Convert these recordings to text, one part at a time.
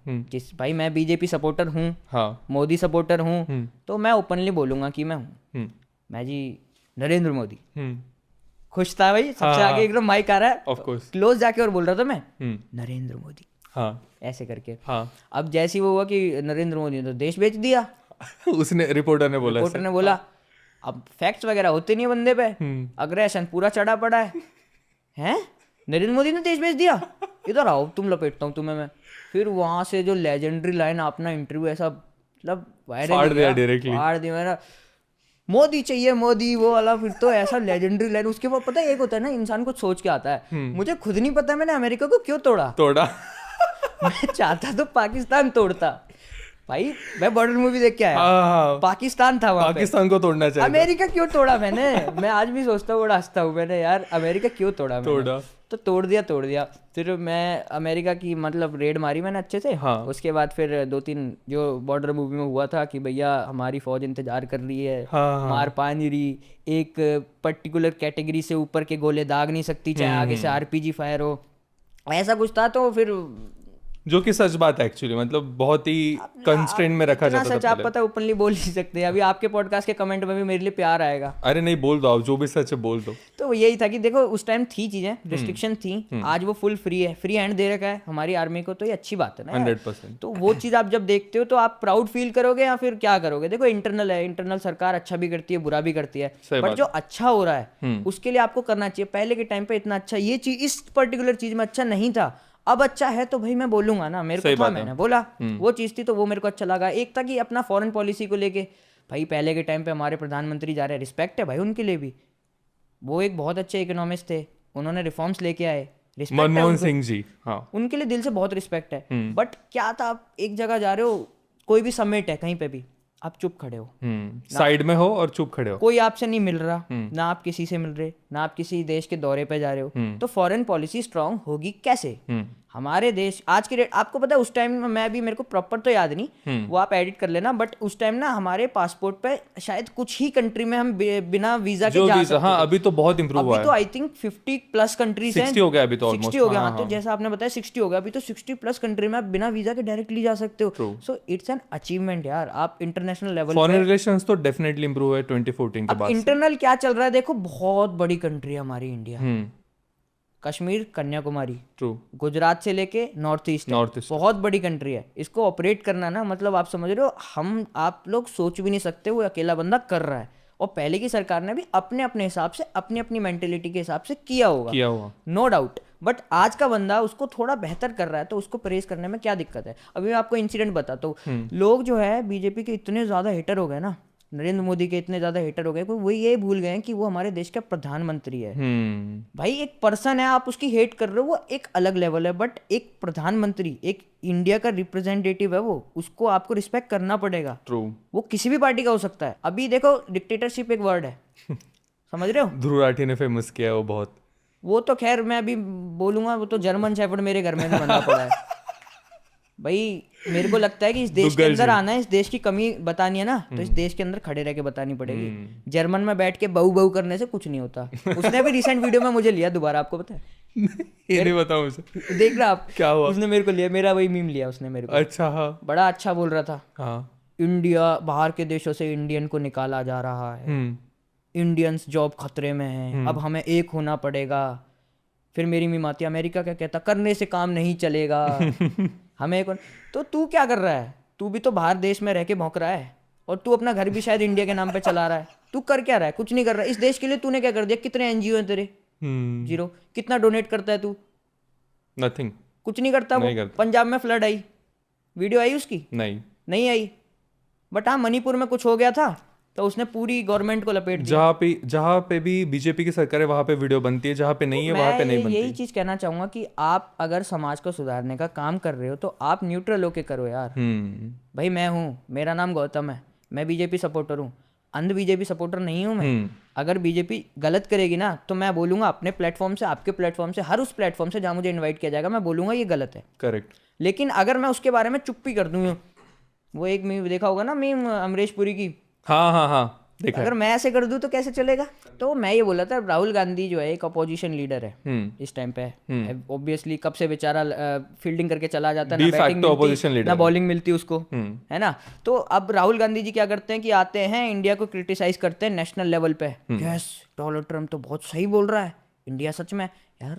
जिस भाई मैं बीजेपी सपोर्टर हूँ, हाँ। मोदी सपोर्टर हूँ, तो मैं ओपनली बोलूंगा कि मैं हूँ, मैं जी नरेंद्र मोदी। खुश था भाई, सबसे आगे एकदम माइक आ रहा है, ऑफ कोर्स। क्लोज जाके और बोल रहा था मैं नरेंद्र मोदी, हाँ ऐसे करके। हाँ। अब जैसे ही वो हुआ कि नरेंद्र मोदी ने तो देश बेच दिया, उसने रिपोर्टर ने बोला रिपोर्टर ने बोला। अब फैक्ट्स वगैरह होते नहीं है बंदे पे, अग्रेशन पूरा चढ़ा पड़ा है। हैं नरेंद्र मोदी ने देश बेच दिया, इधर आओ तुम, लपेटता हूँ तुम्हें मैं। फिर वहां से जो लेजेंडरी लाइन, अपना इंटरव्यू ऐसा मतलब वायरल फाड़ दिया गया, डायरेक्टली। फाड़ दिया मेरा, मोदी चाहिए मोदी, वो वाला। फिर तो ऐसा लेजेंडरी लाइन, उसके बाद पता है एक होता है ना, इंसान कुछ सोच के आता है। मुझे खुद नहीं पता मैंने अमेरिका को क्यों तोड़ा। मैं चाहता तो पाकिस्तान तोड़ता भाई, मैं बॉर्डर मूवी देख के आया। हाँ, पाकिस्तान था वहां पे, पाकिस्तान को तोड़ना चाहिए। अमेरिका क्यों तोड़ा मैंने, मैं आज भी सोचता हूँ, बड़ा हंसता हूँ मैंने, यार अमेरिका क्यों तोड़ा मैंने। तो तोड़ दिया। फिर मैं अमेरिका की मतलब रेड मारी मैंने अच्छे से। हाँ। उसके बाद फिर 2-3 जो बॉर्डर मूवी में हुआ था कि भैया हमारी फौज इंतजार कर रही है, मार पा नहीं रही, एक पर्टिकुलर कैटेगरी से ऊपर के गोले दाग नहीं सकती, चाहे आगे से आरपीजी फायर हो, ऐसा कुछ था। तो फिर जो कि सच बात है एक्चुअली, मतलब बहुत ही कंस्ट्रेंट में रखा जाता था। सच आप पता ओपनली बोल नहीं सकते। अभी आपके पॉडकास्ट के कमेंट में भी मेरे लिए प्यार आएगा। अरे नहीं, बोल दो आप, जो भी सच है बोल दो। तो यही था कि देखो उस टाइम थी चीजें, रिस्ट्रिक्शन थी, आज वो फुल फ्री है, फ्री हैंड दे रखा है हमारी आर्मी को, तो ये अच्छी बात है ना 100%। तो वो चीज आप जब देखते हो तो आप प्राउड फील करोगे या फिर क्या करोगे। देखो इंटरनल है, इंटरनल सरकार अच्छा भी करती है बुरा भी करती है, बट जो अच्छा हो रहा है उसके लिए आपको करना चाहिए। पहले के टाइम पे इतना अच्छा ये चीज इस पर्टिकुलर चीज में अच्छा नहीं था, अब अच्छा है तो भाई मैं बोलूंगा ना, मेरे को था, मैंने बोला वो चीज थी तो वो मेरे को अच्छा लगा। एक था कि अपना फॉरेन पॉलिसी को लेके, भाई पहले के टाइम पे हमारे प्रधानमंत्री जा रहे हैं, रिस्पेक्ट है भाई उनके लिए भी, वो एक बहुत अच्छे इकोनॉमिस्ट थे, उन्होंने रिफॉर्म्स लेके आए, मनमोहन सिंह जी, हाँ उनके लिए दिल से बहुत रिस्पेक्ट है। बट क्या था, आप एक जगह जा रहे हो, कोई भी समिट है कहीं पे भी, आप चुप खड़े हो, साइड में हो और चुप खड़े हो, कोई आपसे नहीं मिल रहा, ना आप किसी से मिल रहे, ना आप किसी देश के दौरे पे जा रहे हो, तो फॉरेन पॉलिसी स्ट्रांग होगी कैसे। हमारे देश आज के डेट, आपको पता है उस टाइम में, मैं भी, मेरे को प्रॉपर तो याद नहीं, वो आप एडिट कर लेना, बट उस टाइम ना हमारे पासपोर्ट पे शायद कुछ ही कंट्री में हम बिना वीजा के जा सकते थे। हाँ, अभी तो बहुत इंप्रूव हुआ है, अभी तो आई थिंक 50+ कंट्रीज हैं, 60 हो गया अभी तो, 60 हो गया। हाँ, तो जैसा आपने बताया 60 हो गया, अभी तो 60+ कंट्री में आप बिना वीजा के डायरेक्टली जा सकते हो। सो इट्स एन अचीवमेंट यार, आप इंटरनेशनल लेवल फॉरेन रिलेशंस तो डेफिनेटली इंप्रूव है 2014 के बाद। इंटरनल क्या चल रहा है देखो, बहुत बड़ी कंट्री है हमारी इंडिया, कश्मीर कन्याकुमारी, गुजरात से लेके नॉर्थ ईस्ट, बहुत बड़ी कंट्री है। इसको ऑपरेट करना ना, मतलब आप समझ रहे हो, हम आप लोग सोच भी नहीं सकते वो अकेला बंदा कर रहा है। और पहले की सरकार ने भी अपने अपने हिसाब से, अपनी अपनी मेंटेलिटी के हिसाब से किया होगा, नो डाउट। बट आज का बंदा उसको थोड़ा बेहतर कर रहा है, तो उसको प्रेज करने में क्या दिक्कत है। अभी मैं आपको इंसिडेंट बताता हूँ, लोग जो है बीजेपी के इतने ज्यादा हेटर हो गए ना, नरेंद्र मोदी के इतने ज्यादा हेटर हो गए, वो ये भूल गए कि वो हमारे देश का प्रधानमंत्री है। भाई एक पर्सन है, आप उसकी हेट कर रहे हो, वो एक अलग लेवल है, बट एक प्रधानमंत्री, एक इंडिया का रिप्रेजेंटेटिव है वो, उसको आपको रिस्पेक्ट करना पड़ेगा। वो किसी भी पार्टी का हो सकता है। अभी देखो डिक्टेटरशिप एक वर्ड है, समझ रहे हो, ध्रुव राठी ने फेमस किया वो बहुत। वो तो खैर मैं अभी बोलूंगा, वो तो जर्मन शेफर्ड मेरे घर में भी बना पड़ा है भाई। मेरे को लगता है कि इस देश के अंदर आना है, इस देश की कमी बतानी है ना, तो इस देश के अंदर खड़े रह के बतानी पड़ेगी। जर्मन में बैठ के बहू बहू करने से कुछ नहीं होता। उसने भी रिसेंट वीडियो में मुझे लिया दोबारा, आपको पता है ये नहीं बताऊं मुझे, देख रहा आप क्या हुआ, उसने मेरे को लिया, मेरा वही मीम लिया उसने मेरे को। अच्छा, हाँ, बड़ा अच्छा बोल रहा था, हाँ, इंडिया, बाहर के देशों से इंडियन को निकाला जा रहा है, इंडियंस जॉब खतरे में है, अब हमें एक होना पड़ेगा। फिर मेरी मीम आती, अमेरिका क्या कहता, करने से काम नहीं चलेगा हमें तो तू क्या कर रहा है, तू भी तो बाहर देश में रह के भौंक रहा है, और तू अपना घर भी शायद इंडिया के नाम पे चला रहा है। तू कर क्या रहा है, कुछ नहीं कर रहा है। इस देश के लिए तूने क्या कर दिया, कितने एनजीओ हैं तेरे, जीरो। कितना डोनेट करता है तू, नथिंग, कुछ नहीं करता। वो पंजाब में फ्लड आई, वीडियो आई उसकी, नहीं आई, बट हाँ मणिपुर में कुछ हो गया था तो उसने पूरी गवर्नमेंट को लपेट दिया। जहाँ पे भी बीजेपी की सरकार है वहां पे वीडियो बनती है, जहाँ पे नहीं है वहां पे नहीं बनती। यही चीज कहना चाहूंगा कि आप अगर समाज को सुधारने का काम कर रहे हो तो आप न्यूट्रल होके करो यार। भाई मैं हूँ, मेरा नाम गौतम है, मैं बीजेपी सपोर्टर हूँ, अंध बीजेपी सपोर्टर नहीं हूँ मैं। अगर बीजेपी गलत करेगी ना तो मैं बोलूंगा अपने प्लेटफॉर्म से, आपके प्लेटफॉर्म से, हर उस प्लेटफॉर्म से जहाँ मुझे इन्वाइट किया जाएगा, मैं बोलूंगा ये गलत है, करेक्ट। लेकिन अगर मैं उसके बारे में चुप्पी कर दूँ, वो एक मीम देखा होगा ना, मीम अमरीश पुरी की, हाँ हाँ हाँ, अगर मैं ऐसे कर दूं तो कैसे चलेगा? तो मैं ये बोला था, राहुल गांधी जो है एक अपोजिशन लीडर है इस टाइम पे, ऑब्वियसली कब से बेचारा फील्डिंग करके चला जाता है, ना बैटिंग मिलती ना बॉलिंग मिलती उसको, है ना। तो अब राहुल गांधी जी क्या करते हैं कि आते हैं इंडिया को क्रिटिसाइज करते हैं नेशनल लेवल पे, यस डोनाल्ड ट्रम्प तो बहुत सही बोल रहा है, इंडिया सच में। यार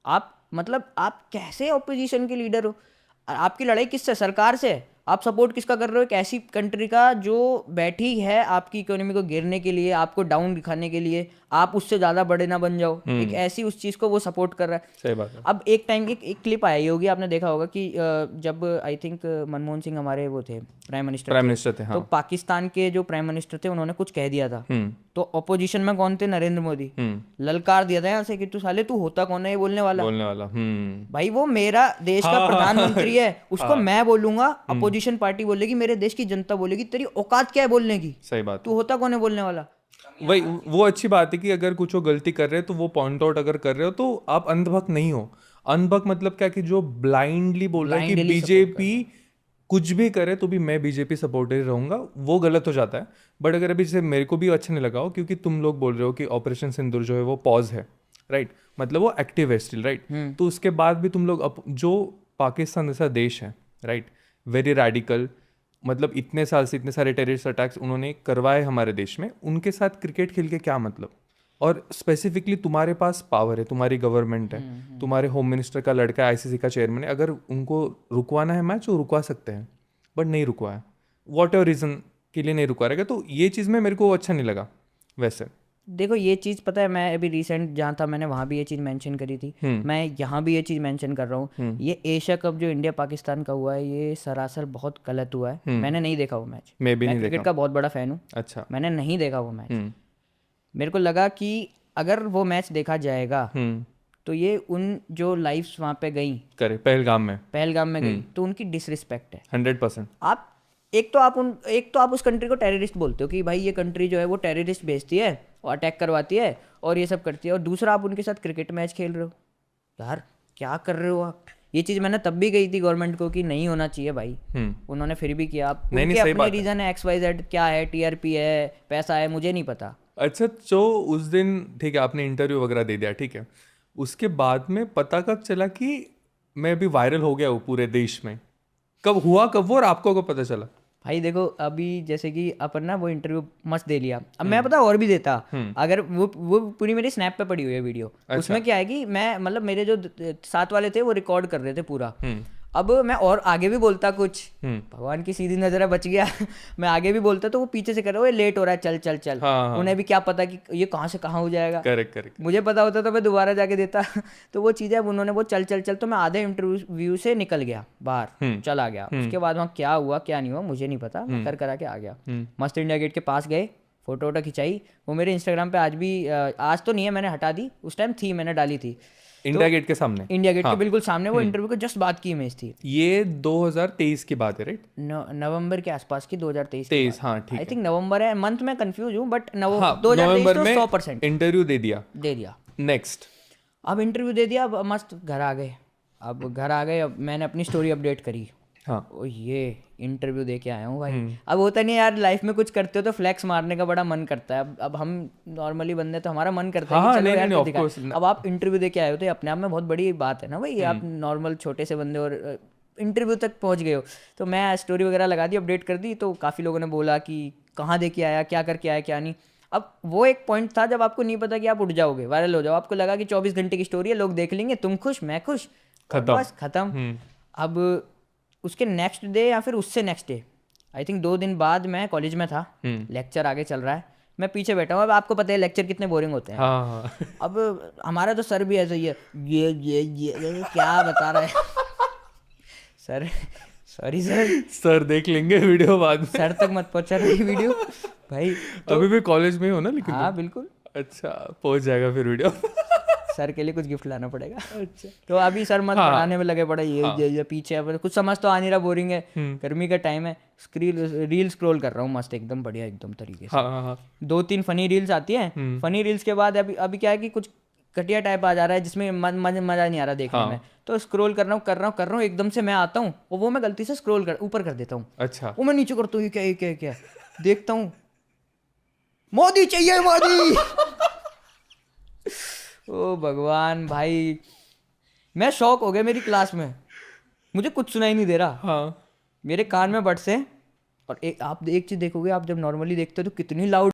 आप मतलब आप कैसे ऑपोजिशन के लीडर हो? आपकी लड़ाई किससे? सरकार से। आप सपोर्ट किसका कर रहे हो? एक ऐसी कंट्री का जो बैठी है आपकी इकोनॉमी को गिरने के लिए, आपको डाउन दिखाने के लिए, आप उससे ज्यादा बड़े ना बन जाओ, एक ऐसी उस चीज को वो सपोर्ट कर रहा है। सही बात है। अब एक टाइम एक क्लिप आई होगी, आपने देखा होगा कि जब आई थिंक मनमोहन सिंह हमारे वो थे प्राइम मिनिस्टर थे, हाँ। तो पाकिस्तान के जो प्राइम मिनिस्टर थे उन्होंने कुछ कह दिया था, तो ऑपोजिशन में कौन थे? नरेंद्र मोदी। ललकार दिया था यहाँ से कि तू साले तू होता कौन है ये बोलने वाला। भाई वो मेरा देश का प्रधानमंत्री है, उसको मैं बोलूंगा, अपोजिशन पार्टी बोलेगी, मेरे देश की जनता बोलेगी, तेरी औकात क्या है बोलने की? सही बात। तू होता कौन है बोलने वाला? वही वो अच्छी बात है कि अगर कुछ गलती कर रहे हो तो वो पॉइंट आउट अगर कर रहे हो तो आप अंधभक्त नहीं हो। अंधभक्त मतलब क्या कि जो ब्लाइंडली बोल रहा है कि बीजेपी कुछ भी करे तो भी मैं बीजेपी सपोर्टर रहूंगा, वो गलत हो जाता है। बट अगर अभी जैसे मेरे को भी अच्छा नहीं लगा हो क्योंकि तुम लोग बोल रहे हो कि ऑपरेशन सिंदूर जो है वो पॉज है, राइट, मतलब वो एक्टिव है स्टिल, राइट। तो उसके बाद भी तुम लोग जो पाकिस्तान जैसा देश है, राइट, वेरी रेडिकल, मतलब इतने साल से इतने सारे टेररिस्ट अटैक्स उन्होंने करवाए हमारे देश में, उनके साथ क्रिकेट खेल के क्या मतलब? और स्पेसिफिकली तुम्हारे पास पावर है, तुम्हारी गवर्नमेंट है, तुम्हारे होम मिनिस्टर का लड़का आईसीसी का चेयरमैन है, अगर उनको रुकवाना है मैच वो रुकवा सकते हैं, बट नहीं रुकवाया, वॉट एवर रीज़न के लिए नहीं रुकवा रहेगा। तो ये चीज़ में मेरे को अच्छा नहीं लगा। वैसे देखो ये चीज़ पता है, मैं अभी रिसेंट जहाँ था मैंने वहाँ भी ये चीज़ मेंशन करी थी, मैं यहाँ भी ये चीज़ मेंशन कर रहा हूँ। ये एशिया कप जो इंडिया पाकिस्तान का हुआ है ये सरासर बहुत गलत हुआ है। मैंने नहीं देखा वो मैच, मैं भी नहीं देखा, क्रिकेट का बहुत बड़ा फैन हूँ। अच्छा, मैंने नहीं देखा वो मैच। मेरे को लगा कि अगर वो मैच देखा जाएगा तो ये उन जो लाइव्स वहाँ पे गई करे पहलगाम में गई तो उनकी डिसरिस्पेक्ट है 100%। आप एक तो आप उस कंट्री को टेररिस्ट बोलते हो कि भाई ये कंट्री जो है वो टेररिस्ट भेजती है और अटैक करवाती है और ये सब करती है, और दूसरा आप उनके साथ क्रिकेट मैच खेल रहे हो। यार क्या कर रहे हो आप? ये चीज़ मैंने तब भी कही थी गवर्नमेंट को कि नहीं होना चाहिए भाई। उन्होंने फिर भी किया। आप उनके अपने रीज़न है, XYZ क्या है, TRP है, पैसा है, मुझे नहीं पता। अच्छा, तो उस दिन ठीक है आपने इंटरव्यू वगैरह दे दिया, ठीक है, उसके बाद में पता कब चला कि मैं अभी वायरल हो गया हूँ पूरे देश में? कब हुआ, कब वो, और आपको कब पता चला? भाई देखो अभी जैसे कि अपन ना वो इंटरव्यू मस्त दे लिया, अब मैं पता और भी देता अगर वो पूरी मेरी स्नैप पे पड़ी हुई है वीडियो। अच्छा। उसमें क्या है कि मैं मतलब मेरे जो साथ वाले थे वो रिकॉर्ड कर रहे थे पूरा। अब मैं और आगे भी बोलता कुछ, भगवान की सीधी नजर है बच गया मैं आगे भी बोलता तो वो पीछे से कर रहा है लेट हो रहा है, चल चल चल। हाँ। उन्हें भी क्या पता कि ये कहाँ से कहाँ हो जाएगा। करेक्ट। मुझे पता होता तो मैं दोबारा जाके देता तो वो चीज़ है, उन्होंने वो चल चल चल, तो मैं आधे इंटरव्यू से निकल गया बाहर, चला गया। उसके बाद वहाँ क्या हुआ क्या नहीं हुआ मुझे नहीं पता, मैं कर करा के आ गया। मस्त इंडिया गेट के पास गए, फोटो वोटो खिंचाई, वो मेरे इंस्टाग्राम पे आज भी, आज तो नहीं है मैंने हटा दी, उस टाइम थी मैंने डाली थी इंडिया गेट के सामने, इंडिया गेट के बिल्कुल सामने, वो इंटरव्यू के जस्ट बाद की इमेज थी। ये 2023 की बात है, राइट? नवंबर के आसपास की 2023। हाँ ठीक है, आई थिंक नवंबर है, मंथ में कंफ्यूज हूँ बट 2023 तो 100% इंटरव्यू दे दिया। नेक्स्ट अब इंटरव्यू दे दिया, अब मस्त घर आ गए। अब मैंने अपनी स्टोरी अपडेट करी। हाँ, ओ ये इंटरव्यू दे के आया हूँ भाई। अब होता नहीं यार, लाइफ में कुछ करते हो तो फ्लैक्स मारने का बड़ा मन करता है। अब हम नॉर्मली बंदे तो हमारा मन करता है कि चलो यार कुछ दिखाएं। अब आप इंटरव्यू दे के आए हो तो अपने आप में बहुत बड़ी बात है ना भाई। आप नॉर्मल छोटे से बंदे और इंटरव्यू तक पहुंच गए हो। तो मैं स्टोरी वगैरह लगा दी, अपडेट कर दी, तो काफ़ी लोगों ने बोला कि कहाँ दे के आया, क्या करके आया, क्या नहीं। अब वो एक पॉइंट था जब आपको नहीं पता कि आप उठ जाओगे, वायरल हो जाओ। आपको लगा कि 24 घंटे की स्टोरी है, लोग देख लेंगे, तुम खुश मैं खुश, बस खत्म। अब उसके नेक्स्ट डे या फिर उससे नेक्स्ट डे, आई थिंक 2 दिन बाद मैं कॉलेज में था, लेक्चर आगे चल रहा है, मैं पीछे बैठा हूँ। अब आपको पता है लेक्चर कितने बोरिंग होते हैं। हाँ। अब हमारा तो सर भी ऐसा ही है, ये क्या बता रहा है सर, सॉरी सर देख लेंगे वीडियो बाद में। सर तक मत पहुंचा रही वीडियो भाई। तो अभी भी कॉलेज में हो ना? लेकिन हाँ बिल्कुल। अच्छा, पहुंच जाएगा फिर वीडियो सर के लिए कुछ गिफ्ट लाना पड़ेगा। अच्छा। तो अभी सर मत पढ़ाने में लगे पड़े, ये पीछे अब कुछ समझ तो आ नहीं रहा, बोरिंग है, गर्मी का टाइम है, रील स्क्रॉल कर रहा हूँ मस्त एकदम बढ़िया एकदम तरीके से। 2-3 फनी रील्स आती हैं। फनी रील्स के बाद अभी क्या है कि कुछ घटिया टाइप आ जा रहा है जिसमें मजा नहीं आ रहा देखने में। तो स्क्रॉल कर रहा हूँ, एकदम से मैं आता हूँ और वो मैं गलती से ऊपर कर देता हूँ। अच्छा। वो मैं नीचे करता हूँ, क्या देखता हूँ, मोदी चाहिए मोदी। ओ भगवान भाई, मैं शॉक हो गया। मेरी क्लास में मुझे कुछ सुनाई नहीं दे रहा। हाँ मेरे कान में बड्स हैं और आप एक चीज देखोगे, आप जब नॉर्मली देखते हो तो कितनी लाउड